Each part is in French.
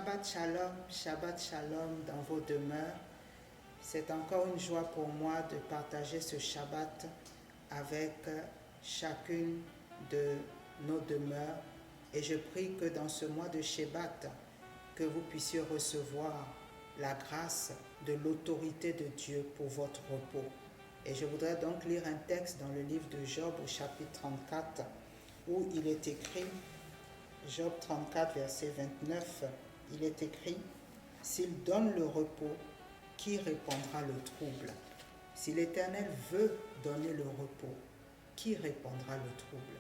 Shabbat Shalom dans vos demeures. C'est encore une joie pour moi de partager ce Shabbat avec chacune de nos demeures. Et je prie que dans ce mois de Shabbat, que vous puissiez recevoir la grâce de l'autorité de Dieu pour votre repos. Et je voudrais donc lire un texte dans le livre de Job au chapitre 34 où il est écrit, Job 34 verset 29, il est écrit « S'il donne le repos, qui répandra le trouble? Si l'Éternel veut donner le repos, qui répandra le trouble ?»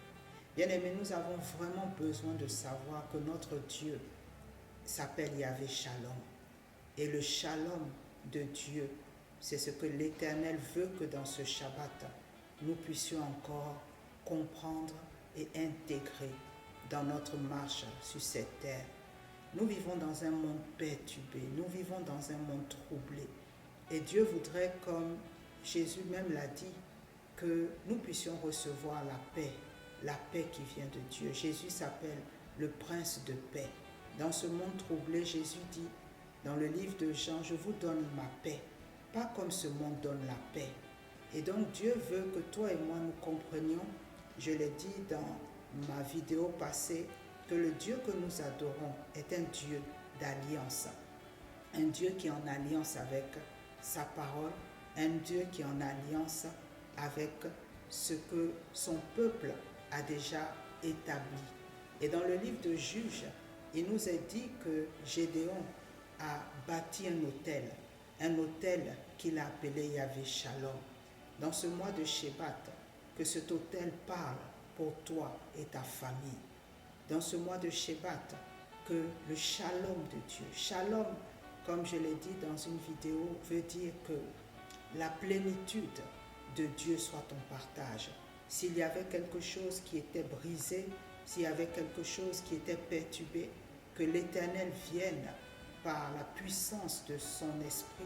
Bien-aimés, nous avons vraiment besoin de savoir que notre Dieu s'appelle Yahvé Shalom. Et le Shalom de Dieu, c'est ce que l'Éternel veut que dans ce Shabbat, nous puissions encore comprendre et intégrer dans notre marche sur cette terre. Nous vivons dans un monde perturbé, nous vivons dans un monde troublé. Et Dieu voudrait, comme Jésus même l'a dit, que nous puissions recevoir la paix qui vient de Dieu. Jésus s'appelle le Prince de paix. Dans ce monde troublé, Jésus dit, dans le livre de Jean, « Je vous donne ma paix, pas comme ce monde donne la paix. » Et donc Dieu veut que toi et moi nous comprenions, je l'ai dit dans ma vidéo passée, que le Dieu que nous adorons est un Dieu d'alliance. Un Dieu qui est en alliance avec sa parole, un Dieu qui est en alliance avec ce que son peuple a déjà établi. Et dans le livre de Juges, il nous est dit que Gédéon a bâti un autel qu'il a appelé Yahvé Shalom. Dans ce mois de Shabbat, que cet autel parle pour toi et ta famille. Dans ce mois de Shabbat, que le Shalom de Dieu, Shalom, comme je l'ai dit dans une vidéo, veut dire que la plénitude de Dieu soit ton partage. S'il y avait quelque chose qui était brisé, s'il y avait quelque chose qui était perturbé, que l'Éternel vienne par la puissance de son esprit,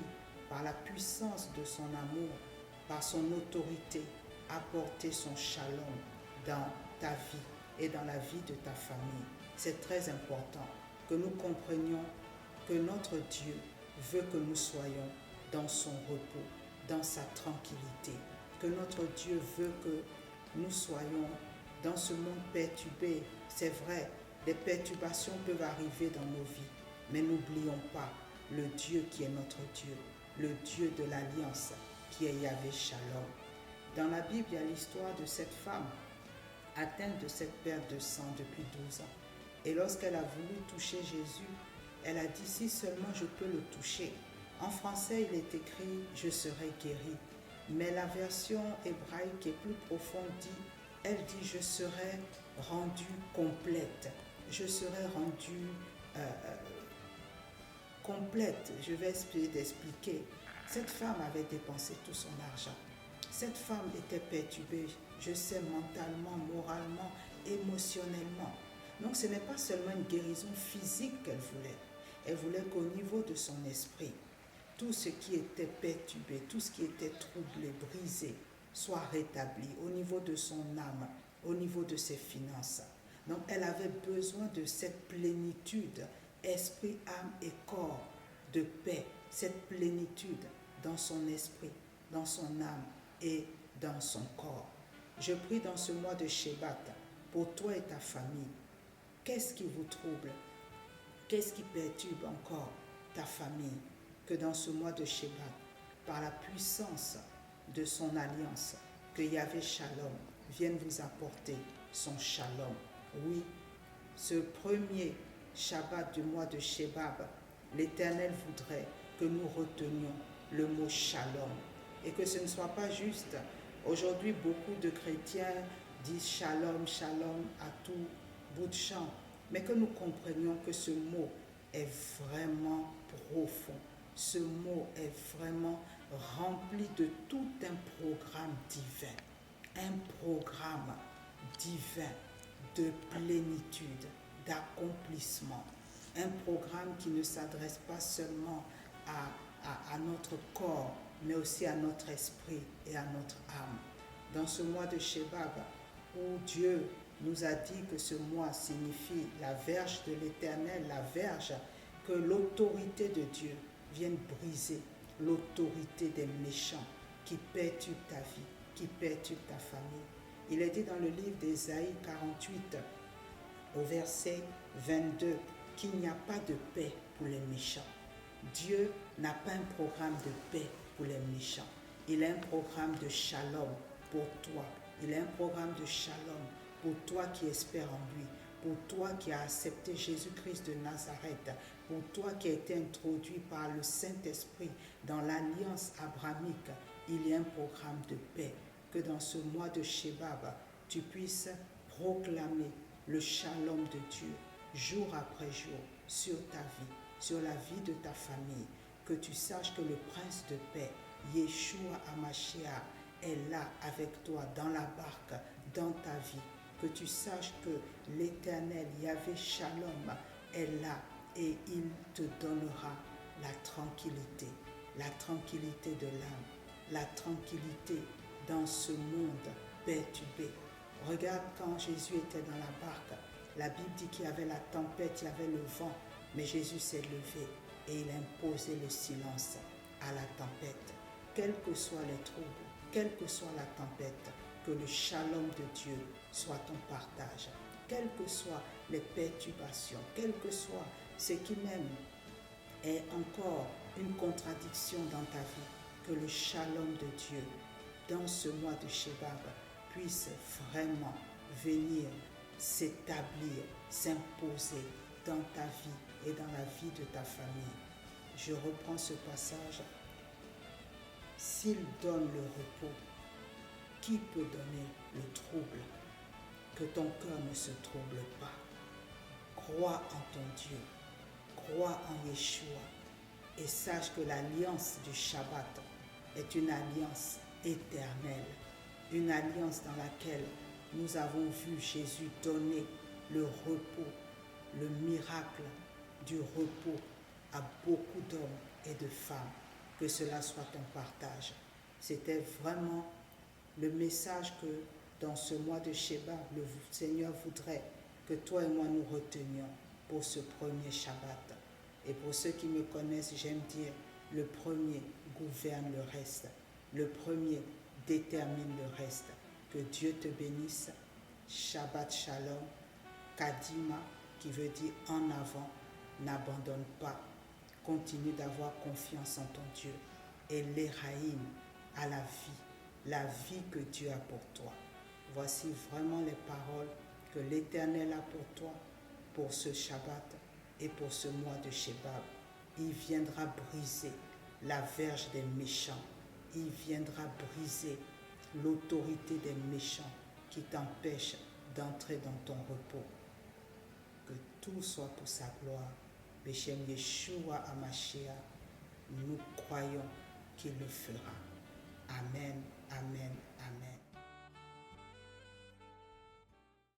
par la puissance de son amour, par son autorité, apporter son shalom dans ta vie et dans la vie de ta famille. C'est très important que nous comprenions que notre Dieu veut que nous soyons dans son repos, dans sa tranquillité, que notre Dieu veut que nous soyons dans ce monde perturbé. C'est vrai, des perturbations peuvent arriver dans nos vies, mais n'oublions pas le Dieu qui est notre Dieu, le Dieu de l'Alliance, qui est Yahvé Shalom. Dans la Bible, il y a l'histoire de cette femme atteinte de cette perte de sang depuis 12 ans. Et lorsqu'elle a voulu toucher Jésus, elle a dit « Si seulement je peux le toucher ». En français, il est écrit « Je serai guérie ». Mais la version hébraïque est plus profonde, elle dit « Je serai rendue complète ». Je serai rendue complète. Je vais essayer d'expliquer. Cette femme avait dépensé tout son argent. Cette femme était perturbée, je sais, mentalement, moralement, émotionnellement. Donc ce n'est pas seulement une guérison physique qu'elle voulait. Elle voulait qu'au niveau de son esprit, tout ce qui était perturbé, tout ce qui était troublé, brisé, soit rétabli au niveau de son âme, au niveau de ses finances. Donc elle avait besoin de cette plénitude, esprit, âme et corps, de paix, cette plénitude dans son esprit, dans son âme et dans son corps. Je prie dans ce mois de Shabbat pour toi et ta famille. Qu'est-ce qui vous trouble? Qu'est-ce qui perturbe encore ta famille? Que dans ce mois de Shabbat, par la puissance de son alliance, que Yahvé Shalom vienne vous apporter son shalom. Oui, ce premier Shabbat du mois de Shabbat, l'Éternel voudrait que nous retenions le mot shalom et que ce ne soit pas juste. Aujourd'hui, beaucoup de chrétiens disent shalom, shalom à tout bout de champ, mais que nous comprenions que ce mot est vraiment profond. Ce mot est vraiment rempli de tout un programme divin. Un programme divin de plénitude, d'accomplissement. Un programme qui ne s'adresse pas seulement à notre corps, mais aussi à notre esprit et à notre âme. Dans ce mois de Shabbat, où Dieu nous a dit que ce mois signifie la verge de l'Éternel, la verge que l'autorité de Dieu vienne briser l'autorité des méchants qui perturbent ta vie, qui perturbent ta famille. Il est dit dans le livre d'Ésaïe 48, au verset 22, qu'il n'y a pas de paix pour les méchants. Dieu n'a pas un programme de paix pour les méchants. Il a un programme de shalom pour toi. Il a un programme de shalom pour toi qui espères en lui, pour toi qui as accepté Jésus-Christ de Nazareth, pour toi qui a été introduit par le Saint-Esprit dans l'alliance abrahamique. Il y a un programme de paix. Que dans ce mois de Shebab, tu puisses proclamer le shalom de Dieu jour après jour sur ta vie, sur la vie de ta famille. Que tu saches que le Prince de paix, Yeshua HaMashiach, est là avec toi dans la barque, dans ta vie. Que tu saches que l'Éternel, Yahvé Shalom, est là et il te donnera la tranquillité de l'âme, la tranquillité dans ce monde perturbé. Regarde quand Jésus était dans la barque, la Bible dit qu'il y avait la tempête, il y avait le vent, mais Jésus s'est levé et il a imposé le silence à la tempête. Quels que soient les troubles, quelle que soit la tempête, que le shalom de Dieu soit ton partage. Quelles que soient les perturbations, quel que soit ce qui même est encore une contradiction dans ta vie, que le shalom de Dieu dans ce mois de Shebab puisse vraiment venir s'établir, s'imposer dans ta vie et dans la vie de ta famille. Je reprends ce passage. S'il donne le repos, qui peut donner le trouble? Que ton cœur ne se trouble pas. Crois en ton Dieu, crois en Yeshua et sache que l'alliance du Shabbat est une alliance éternelle, une alliance dans laquelle nous avons vu Jésus donner le repos, le miracle du repos à beaucoup d'hommes et de femmes. Que cela soit ton partage. C'était vraiment le message que dans ce mois de Shebab, le Seigneur voudrait que toi et moi nous retenions pour ce premier Shabbat. Et pour ceux qui me connaissent, j'aime dire, le premier gouverne le reste. Le premier détermine le reste. Que Dieu te bénisse. Shabbat Shalom. Kadima, qui veut dire en avant, n'abandonne pas. Continue d'avoir confiance en ton Dieu. Et l'Éraïm à la vie que Dieu a pour toi. Voici vraiment les paroles que l'Éternel a pour toi, pour ce Shabbat et pour ce mois de Shebab. Il viendra briser la verge des méchants. Il viendra briser l'autorité des méchants qui t'empêchent d'entrer dans ton repos. Que tout soit pour sa gloire. Beshem Yeshua HaMashiach, nous croyons qu'il le fera. Amen, amen, amen.